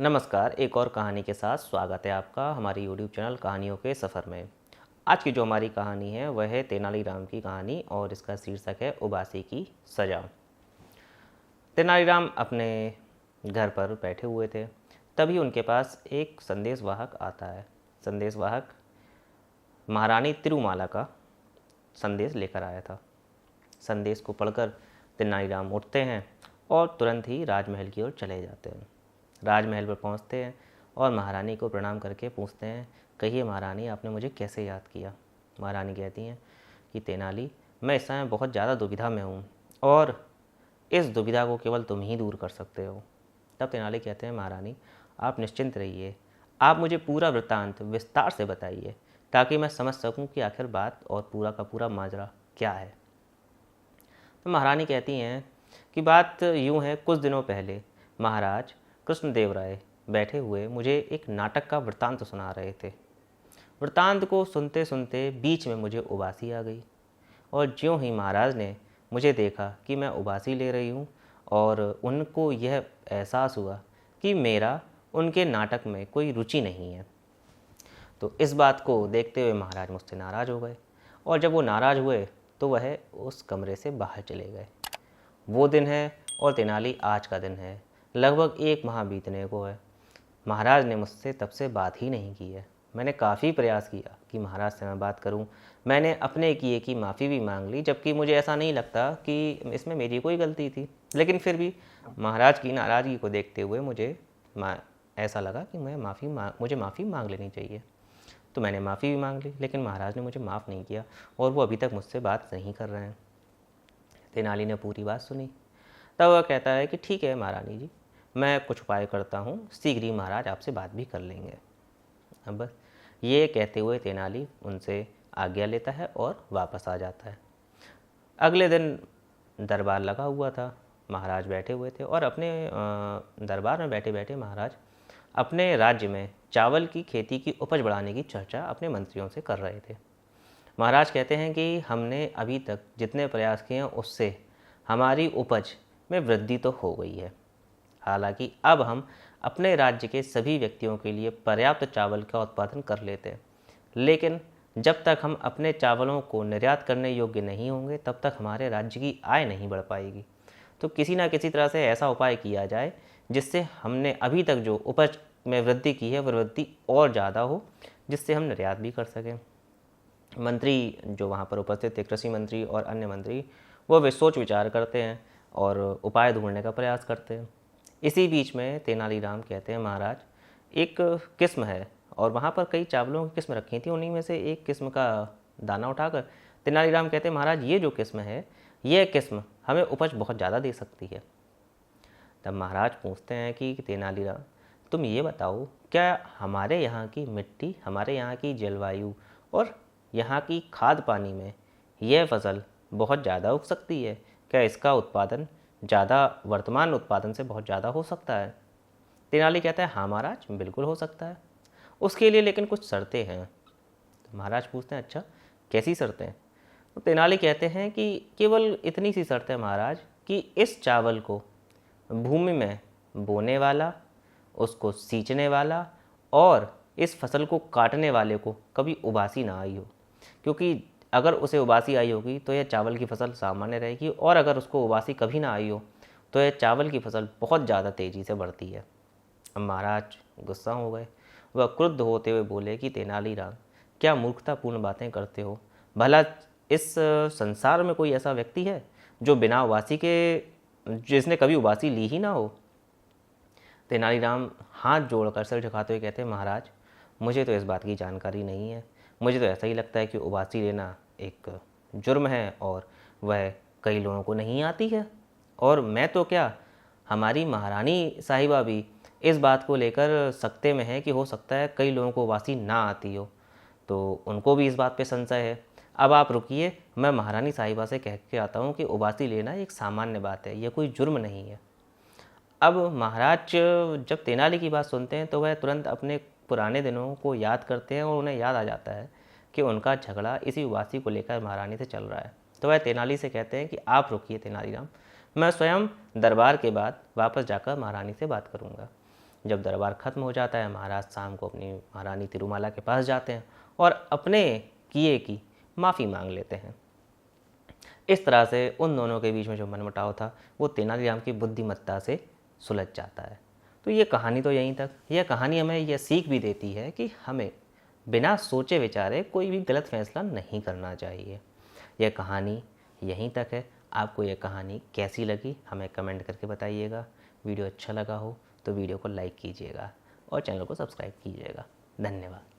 नमस्कार। एक और कहानी के साथ स्वागत है आपका हमारे YouTube चैनल कहानियों के सफ़र में। आज की जो हमारी कहानी है वह है तेनालीराम की कहानी और इसका शीर्षक है उबासी की सज़ा। तेनालीराम अपने घर पर बैठे हुए थे, तभी उनके पास एक संदेशवाहक आता है। संदेशवाहक महारानी तिरुमाला का संदेश लेकर आया था। संदेश को पढ़कर तेनालीराम उठते हैं और तुरंत ही राजमहल की ओर चले जाते हैं। राजमहल पर पहुंचते हैं और महारानी को प्रणाम करके पूछते हैं, कहिए महारानी, आपने मुझे कैसे याद किया। महारानी कहती हैं कि तेनाली, मैं इस समय बहुत ज़्यादा दुविधा में हूँ और इस दुविधा को केवल तुम ही दूर कर सकते हो। तब तेनाली कहते हैं, महारानी आप निश्चिंत रहिए, आप मुझे पूरा वृत्तांत विस्तार से बताइए ताकि मैं समझ सकूं कि आखिर बात और पूरा का पूरा माजरा क्या है। तो महारानी कहती हैं कि बात यूँ है, कुछ दिनों पहले महाराज कृष्णदेव राय बैठे हुए मुझे एक नाटक का वृत्तांत सुना रहे थे। वृत्तांत को सुनते सुनते बीच में मुझे उबासी आ गई और ज्यों ही महाराज ने मुझे देखा कि मैं उबासी ले रही हूँ और उनको यह एहसास हुआ कि मेरा उनके नाटक में कोई रुचि नहीं है, तो इस बात को देखते हुए महाराज मुझसे नाराज़ हो गए और जब वो नाराज़ हुए तो वह उस कमरे से बाहर चले गए। वो दिन है और तेनाली आज का दिन है। लगभग 1 माह बीतने को है। महाराज ने मुझसे तब से बात ही नहीं की है। मैंने काफ़ी प्रयास किया कि महाराज से मैं बात करूं। मैंने अपने किए की माफ़ी भी मांग ली, जबकि मुझे ऐसा नहीं लगता कि इसमें मेरी कोई गलती थी, लेकिन फिर भी महाराज की नाराज़गी को देखते हुए मुझे ऐसा लगा कि मुझे माफ़ी मांग लेनी चाहिए। तो मैंने माफ़ी भी मांग ली, लेकिन महाराज ने मुझे माफ़ नहीं किया और वो अभी तक मुझसे बात नहीं कर रहे हैं। तेनाली ने पूरी बात सुनी। तब वह कहता है कि ठीक है महारानी जी, मैं कुछ उपाय करता हूँ, शीघ्र ही महाराज आपसे बात भी कर लेंगे। अब बस ये कहते हुए तेनाली उनसे आज्ञा लेता है और वापस आ जाता है। अगले दिन दरबार लगा हुआ था। महाराज बैठे हुए थे और अपने दरबार में बैठे बैठे महाराज अपने राज्य में चावल की खेती की उपज बढ़ाने की चर्चा अपने मंत्रियों से कर रहे थे। महाराज कहते हैं कि हमने अभी तक जितने प्रयास किए हैं उससे हमारी उपज में वृद्धि तो हो गई है। हालांकि अब हम अपने राज्य के सभी व्यक्तियों के लिए पर्याप्त चावल का उत्पादन कर लेते हैं, लेकिन जब तक हम अपने चावलों को निर्यात करने योग्य नहीं होंगे तब तक हमारे राज्य की आय नहीं बढ़ पाएगी। तो किसी ना किसी तरह से ऐसा उपाय किया जाए जिससे हमने अभी तक जो उपज में वृद्धि की है वह वृद्धि और ज़्यादा हो, जिससे हम निर्यात भी कर सकें। मंत्री जो वहाँ पर उपस्थित थे, कृषि मंत्री और अन्य मंत्री, वो वे सोच विचार करते हैं और उपाय ढूंढने का प्रयास करते हैं। इसी बीच में तेनालीराम कहते हैं, महाराज एक किस्म है और वहाँ पर कई चावलों की किस्म रखी थी, उन्हीं में से एक किस्म का दाना उठाकर तेनालीराम कहते हैं, महाराज ये जो किस्म है, ये किस्म हमें उपज बहुत ज़्यादा दे सकती है। तब महाराज पूछते हैं कि तेनालीराम, तुम ये बताओ, क्या हमारे यहाँ की मिट्टी, हमारे यहाँ की जलवायु और यहाँ की खाद पानी में यह फसल बहुत ज़्यादा उग सकती है? क्या इसका उत्पादन ज़्यादा वर्तमान उत्पादन से बहुत ज़्यादा हो सकता है? तेनाली कहता है, हाँ महाराज, बिल्कुल हो सकता है। उसके लिए लेकिन कुछ शर्तें हैं। तो महाराज पूछते हैं, अच्छा कैसी शर्तें? तो तेनाली कहते हैं कि केवल इतनी सी शर्त है महाराज कि इस चावल को भूमि में बोने वाला, उसको सींचने वाला और इस फसल को काटने वाले को कभी उबासी ना आई हो, क्योंकि अगर उसे उबासी आई होगी तो यह चावल की फसल सामान्य रहेगी और अगर उसको उबासी कभी ना आई हो तो यह चावल की फसल बहुत ज़्यादा तेज़ी से बढ़ती है। अब महाराज गुस्सा हो गए। वह क्रुद्ध होते हुए बोले कि तेनालीराम, क्या मूर्खतापूर्ण बातें करते हो? भला इस संसार में कोई ऐसा व्यक्ति है जो बिना उबासी के, जिसने कभी उबासी ली ही ना हो? तेनालीराम हाथ जोड़कर सिर झुकाते हुए कहते हैं, महाराज मुझे तो इस बात की जानकारी नहीं है। मुझे तो ऐसा ही लगता है कि उबासी लेना एक जुर्म है और वह कई लोगों को नहीं आती है, और मैं तो क्या, हमारी महारानी साहिबा भी इस बात को लेकर सकते में है कि हो सकता है कई लोगों को उबासी ना आती हो, तो उनको भी इस बात पे संशय है। अब आप रुकिए, मैं महारानी साहिबा से कह के आता हूँ कि उबासी लेना एक सामान्य बात है, यह कोई जुर्म नहीं है। अब महाराज जब तेनाली की बात सुनते हैं तो वह तुरंत अपने पुराने दिनों को याद करते हैं और उन्हें याद आ जाता है कि उनका झगड़ा इसी उबासी को लेकर महारानी से चल रहा है। तो वह तेनाली से कहते हैं कि आप रुकिए तेनालीराम, मैं स्वयं दरबार के बाद वापस जाकर महारानी से बात करूंगा। जब दरबार ख़त्म हो जाता है, महाराज शाम को अपनी महारानी तिरुमाला के पास जाते हैं और अपने किए की माफ़ी मांग लेते हैं। इस तरह से उन दोनों के बीच में जो मनमुटाव था वो तेनालीराम की बुद्धिमत्ता से सुलझ जाता है। तो ये कहानी तो यहीं तक। यह कहानी हमें यह सीख भी देती है कि हमें बिना सोचे विचारे कोई भी गलत फैसला नहीं करना चाहिए। यह कहानी यहीं तक है। आपको यह कहानी कैसी लगी हमें कमेंट करके बताइएगा। वीडियो अच्छा लगा हो तो वीडियो को लाइक कीजिएगा और चैनल को सब्सक्राइब कीजिएगा। धन्यवाद।